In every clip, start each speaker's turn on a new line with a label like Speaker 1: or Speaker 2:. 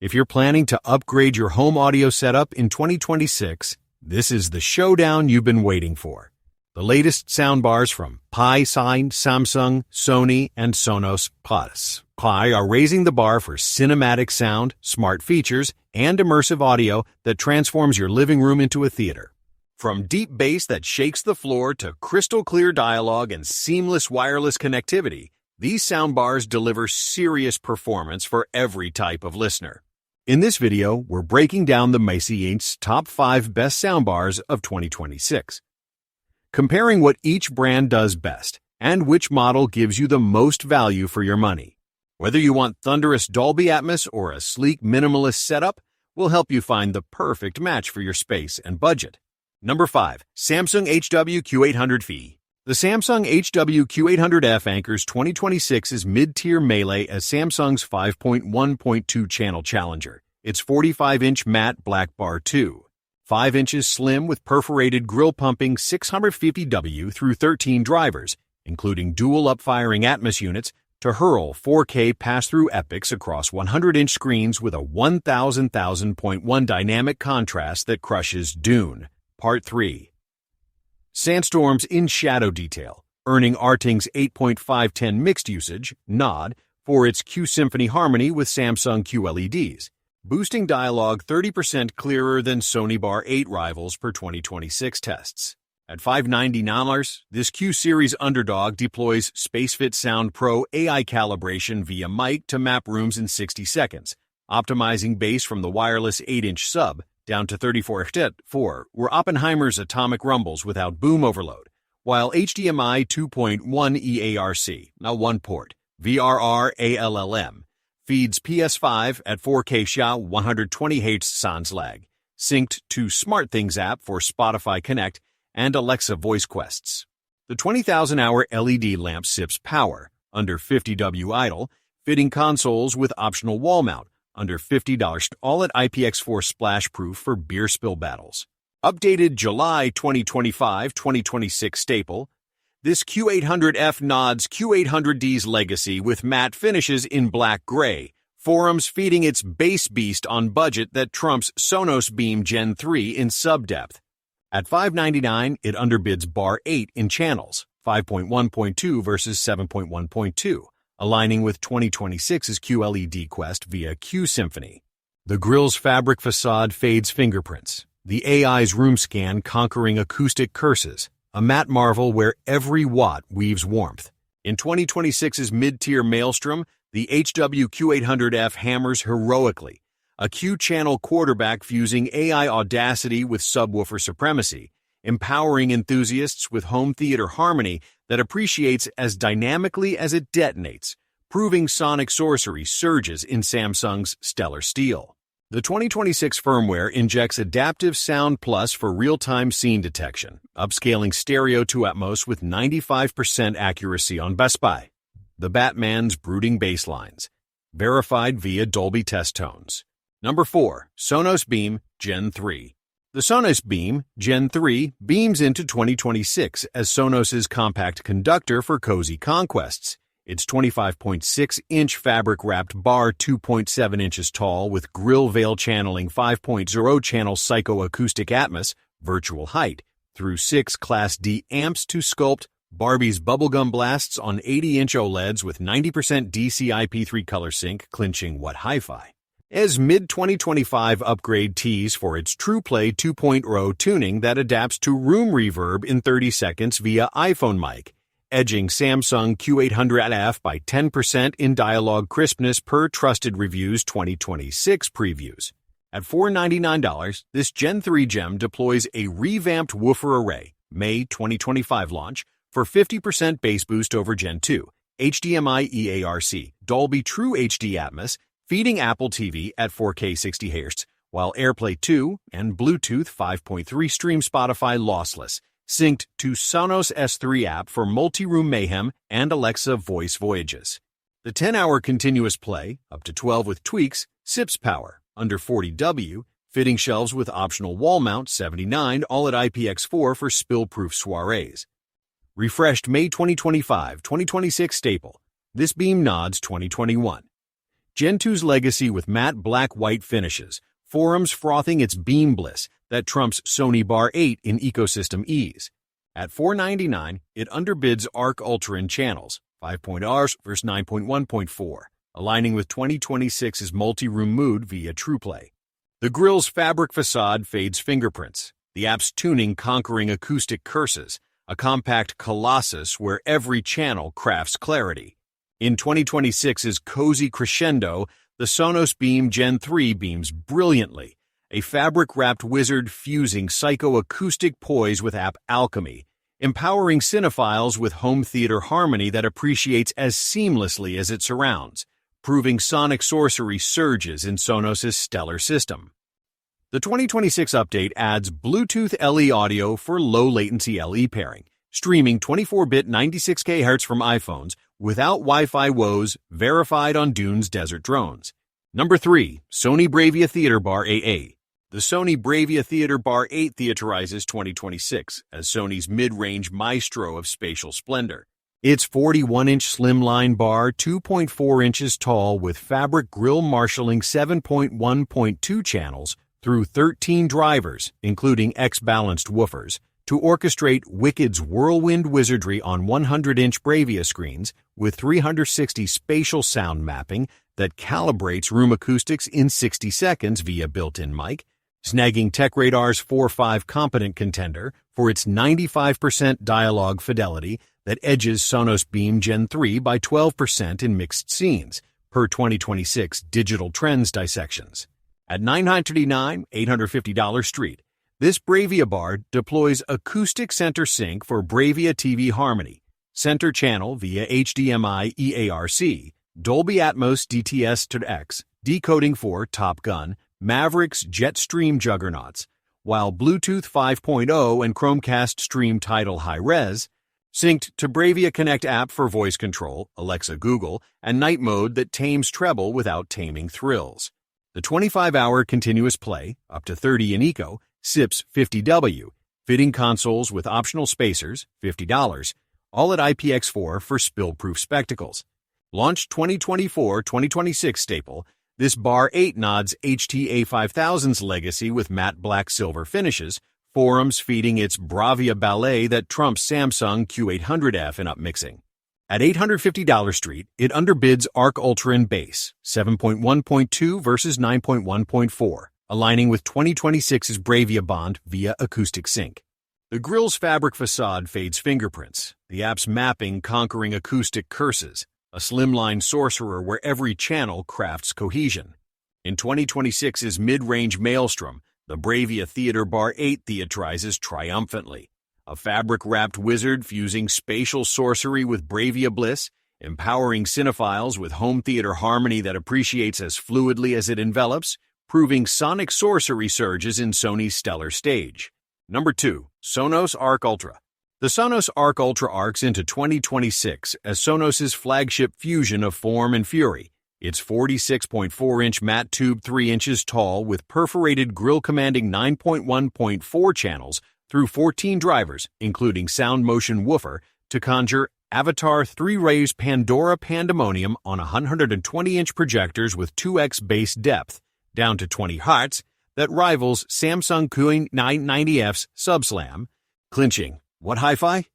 Speaker 1: If you're planning to upgrade your home audio setup in 2026, this is the showdown you've been waiting for. The latest soundbars from Pi, Samsung, Sony, and Sonos Pi are raising the bar for cinematic sound, smart features, and immersive audio that transforms your living room into a theater. From deep bass that shakes the floor to crystal clear dialogue and seamless wireless connectivity, these soundbars deliver serious performance for every type of listener. In this video, we're breaking down the Inch's top 5 best soundbars of 2026. Comparing what each brand does best and which model gives you the most value for your money. Whether you want thunderous Dolby Atmos or a sleek minimalist setup, we'll help you find the perfect match for your space and budget. Number 5. Samsung HW-Q800F. The Samsung HW-Q800F anchors 2026's mid-tier melee as Samsung's 5.1.2 channel challenger. It's 45-inch matte black bar 2. 5 inches slim with perforated grill pumping 650W through 13 drivers, including dual upfiring Atmos units to hurl 4K pass-through epics across 100-inch screens with a 1000.1 dynamic contrast that crushes Dune. Part 3. Sandstorms in shadow detail, earning Arting's 8.510 mixed usage, nod, for its Q Symphony harmony with Samsung QLEDs, boosting dialogue 30% clearer than Sony Bar 8 rivals per 2026 tests. At $599, this Q-Series underdog deploys SpaceFit Sound Pro AI calibration via mic to map rooms in 60 seconds, optimizing bass from the wireless 8-inch sub down to 34.4, were Oppenheimer's atomic rumbles without boom overload, while HDMI 2.1 EARC, a one-port, VRR ALLM, feeds PS5 at 4K SHA 120Hz sans lag, synced to SmartThings app for Spotify Connect and Alexa voice quests. The 20,000-hour LED lamp sips power, under $50 idle, fitting consoles with optional wall mount, under $50, all at IPX4 splash-proof for beer spill battles. Updated July 2025-2026 staple, this Q800F nods Q800D's legacy with matte finishes in black-gray, forums feeding its bass beast on budget that trumps Sonos Beam Gen 3 in sub-depth. At $599, it underbids Bar 8 in channels, 5.1.2 versus 7.1.2. Aligning with 2026's QLED Quest via Q Symphony. The grille's fabric facade fades fingerprints, the AI's room scan conquering acoustic curses, a matte marvel where every watt weaves warmth. In 2026's mid-tier maelstrom, the HW-Q800F hammers heroically, a Q-channel quarterback fusing AI audacity with subwoofer supremacy, empowering enthusiasts with home theater harmony that appreciates as dynamically as it detonates, proving sonic sorcery surges in Samsung's stellar steel. The 2026 firmware injects Adaptive Sound Plus for real-time scene detection, upscaling stereo to Atmos with 95% accuracy on Best Buy. The Batman's brooding bass lines, verified via Dolby Test Tones. Number 4. Sonos Beam Gen 3. The Sonos Beam Gen 3 beams into 2026 as Sonos's compact conductor for cozy conquests. Its 25.6-inch fabric-wrapped bar 2.7 inches tall with grill veil channeling 5.0 channel psychoacoustic Atmos, virtual height, through 6 Class D amps to sculpt Barbie's bubblegum blasts on 80-inch OLEDs with 90% DC-IP3 color sync, clinching what hi-fi. As mid-2025 upgrade tease for its TruePlay 2.0 tuning that adapts to room reverb in 30 seconds via iPhone mic, edging Samsung Q800F by 10% in dialogue crispness per Trusted Review's 2026 previews. At $499, this Gen 3 gem deploys a revamped woofer array, May 2025 launch, for 50% bass boost over Gen 2, HDMI EARC, Dolby True HD Atmos, feeding Apple TV at 4K 60Hz, while AirPlay 2 and Bluetooth 5.3 stream Spotify lossless, synced to Sonos S3 app for multi-room mayhem and Alexa voice voyages. The 10-hour continuous play, up to 12 with tweaks, sips power, under 40W, fitting shelves with optional wall mount 79, all at IPX4 for spill-proof soirees. Refreshed May 2025-2026 staple, this beam nods 2021. Gen 2's legacy with matte black-white finishes, forums frothing its beam bliss that trumps Sony Bar 8 in ecosystem ease. At $499, it underbids Arc Ultra in channels, 5.0 versus 9.1.4, aligning with 2026's multi-room mood via TruePlay. The grille's fabric facade fades fingerprints, the app's tuning conquering acoustic curses, a compact colossus where every channel crafts clarity. In 2026's cozy crescendo, the Sonos Beam Gen 3 beams brilliantly, a fabric-wrapped wizard fusing psychoacoustic poise with app alchemy, empowering cinephiles with home theater harmony that appreciates as seamlessly as it surrounds, proving sonic sorcery surges in Sonos' stellar system. The 2026 update adds Bluetooth LE audio for low-latency LE pairing, streaming 24-bit 96kHz from iPhones without Wi-Fi woes, verified on Dune's desert drones. Number 3. Sony Bravia Theater Bar AA. The Sony Bravia Theater Bar 8 theaterizes 2026 as Sony's mid-range maestro of spatial splendor. Its 41-inch slimline bar, 2.4 inches tall with fabric grille marshalling 7.1.2 channels through 13 drivers, including X-balanced woofers, to orchestrate Wicked's whirlwind wizardry on 100-inch Bravia screens with 360 spatial sound mapping that calibrates room acoustics in 60 seconds via built-in mic, snagging TechRadar's 4.5 competent contender for its 95% dialogue fidelity that edges Sonos Beam Gen 3 by 12% in mixed scenes, per 2026 Digital Trends dissections. At $999, $850 street, this Bravia bar deploys acoustic center sync for Bravia TV Harmony, center channel via HDMI EARC, Dolby Atmos DTS-X, decoding for Top Gun, Mavericks Jetstream juggernauts, while Bluetooth 5.0 and Chromecast Stream Tidal High-Res, synced to Bravia Connect app for voice control, Alexa Google, and night mode that tames treble without taming thrills. The 25-hour continuous play, up to 30 in eco, SIPs 50W, fitting consoles with optional spacers, $50, all at IPX4 for spill-proof spectacles. Launched 2024-2026 staple, this Bar 8 nods HTA 5000's legacy with matte black-silver finishes, forums feeding its Bravia ballet that trumps Samsung Q800F in upmixing. At $850 street, it underbids Arc Ultra in bass, 7.1.2 versus 9.1.4, aligning with 2026's Bravia Bond via acoustic sync. The grille's fabric facade fades fingerprints, the app's mapping conquering acoustic curses, a slimline sorcerer where every channel crafts cohesion. In 2026's mid-range maelstrom, the Bravia Theater Bar 8 theaterizes triumphantly, a fabric-wrapped wizard fusing spatial sorcery with Bravia bliss, empowering cinephiles with home theater harmony that appreciates as fluidly as it envelops, proving sonic sorcery surges in Sony's stellar stage. Number 2. Sonos Arc Ultra. The Sonos Arc Ultra arcs into 2026 as Sonos' flagship fusion of form and fury. Its 46.4-inch matte tube 3 inches tall with perforated grille commanding 9.1.4 channels through 14 drivers, including Sound Motion woofer, to conjure Avatar 3-Rays Pandora Pandemonium on 120-inch projectors with 2x bass depth, down to 20 Hz, that rivals Samsung Q990F's Subslam, clinching, what hi-fi?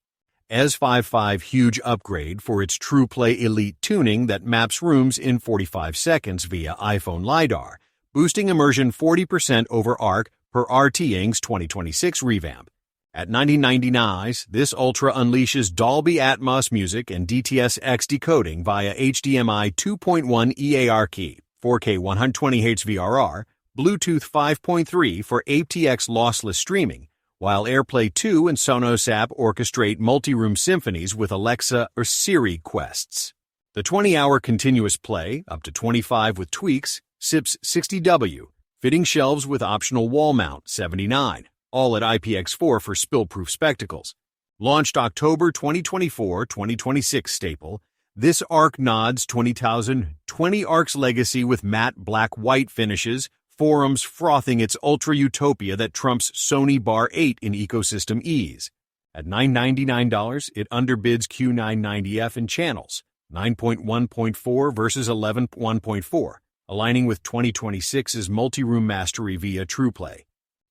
Speaker 1: ES55 huge upgrade for its TruePlay Elite tuning that maps rooms in 45 seconds via iPhone LiDAR, boosting immersion 40% over Arc per RTing's 2026 revamp. At $1999, this Ultra unleashes Dolby Atmos music and DTS-X decoding via HDMI 2.1 EARC, 4K 120Hz VRR, Bluetooth 5.3 for aptX lossless streaming, while AirPlay 2 and Sonos app orchestrate multi-room symphonies with Alexa or Siri quests. The 20-hour continuous play, up to 25 with tweaks, SIPs 60W, fitting shelves with optional wall mount, $79, all at IPX4 for spill-proof spectacles. Launched October 2024-2026 staple, this Arc nods 20,020 Arc's legacy with matte black-white finishes, forums frothing its ultra utopia that trumps Sony Bar 8 in ecosystem ease. At $999, it underbids Q990F in channels, 9.1.4 versus 11.1.4, aligning with 2026's multi-room mastery via TruePlay.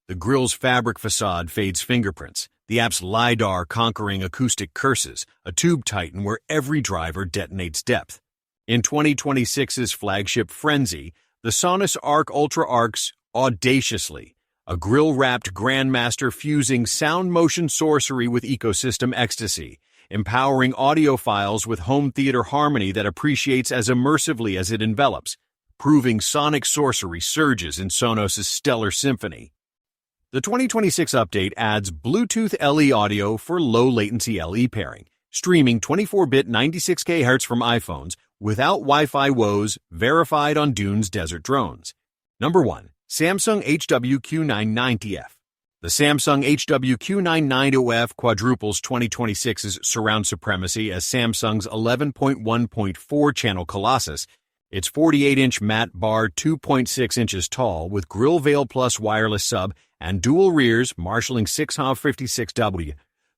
Speaker 1: The grille's fabric facade fades fingerprints, the app's LiDAR conquering acoustic curses, a tube titan where every driver detonates depth. In 2026's flagship frenzy, the Sonos Arc Ultra arcs audaciously, a grille-wrapped grandmaster fusing sound motion sorcery with ecosystem ecstasy, empowering audiophiles with home theater harmony that appreciates as immersively as it envelops, proving sonic sorcery surges in Sonos' stellar symphony. The 2026 update adds Bluetooth LE audio for low-latency LE pairing, streaming 24-bit 96Kz from iPhones without Wi-Fi woes verified on Dune's desert drones. Number 1. Samsung HWQ990F. The Samsung HWQ990F quadruples 2026's surround supremacy as Samsung's 11.1.4 channel Colossus. It's 48-inch matte bar 2.6 inches tall with Grill Veil Plus wireless sub and dual rears marshalling 656W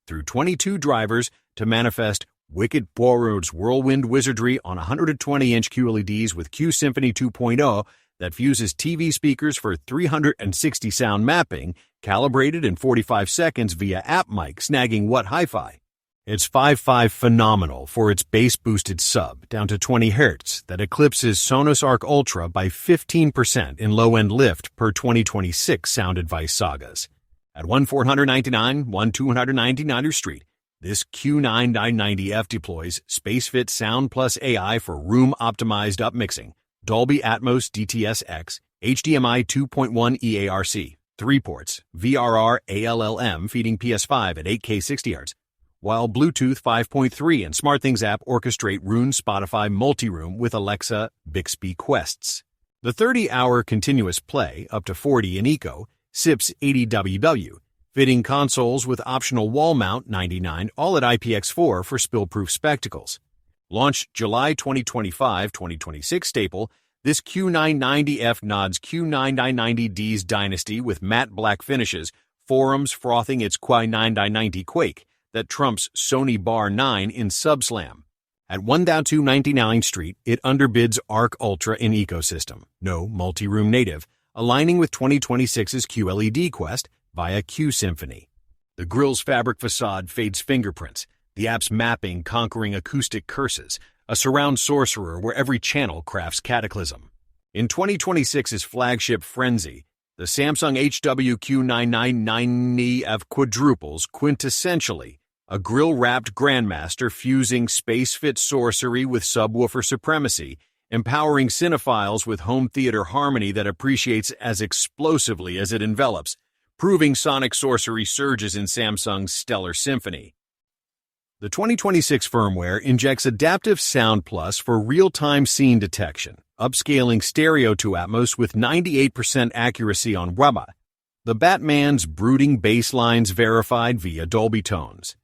Speaker 1: through 22 drivers to manifest Wicked Borrowed's whirlwind wizardry on 120-inch QLEDs with Q Symphony 2.0 that fuses TV speakers for 360 sound mapping, calibrated in 45 seconds via app mic, snagging what hi-fi. It's 5.5 phenomenal for its bass-boosted sub down to 20 Hz that eclipses Sonos Arc Ultra by 15% in low-end lift per 2026 Sound Advice sagas. At $1,499, $1,299 Street, this Q990F deploys SpaceFit Sound Plus AI for room-optimized upmixing, Dolby Atmos DTS-X, HDMI 2.1 EARC, 3 ports, VRR ALLM feeding PS5 at 8K 60Hz, while Bluetooth 5.3 and SmartThings app orchestrate Roon Spotify multi-room with Alexa Bixby Quests. The 30-hour continuous play, up to 40 in Eco, SIPs 80WW, fitting consoles with optional wall mount 99 all at IPX4 for spill-proof spectacles. Launched July 2025-2026 staple, this Q990F nods Q990D's dynasty with matte black finishes, forums frothing its Qi990 Quake that trumps Sony Bar 9 in Subslam. At $1,299 Street, it underbids Arc Ultra in ecosystem, no multi-room native, aligning with 2026's QLED Quest via Q Symphony. The grille's fabric facade fades fingerprints, the app's mapping conquering acoustic curses, a surround sorcerer where every channel crafts cataclysm. In 2026's flagship frenzy, the Samsung HWQ990F quadruples quintessentially a grille-wrapped grandmaster fusing space-fit sorcery with subwoofer supremacy, empowering cinephiles with home theater harmony that appreciates as explosively as it envelops, proving sonic sorcery surges in Samsung's stellar symphony. The 2026 firmware injects Adaptive Sound Plus for real-time scene detection, upscaling stereo to Atmos with 98% accuracy on Bravia. The Batman's brooding bass lines verified via Dolby Tones.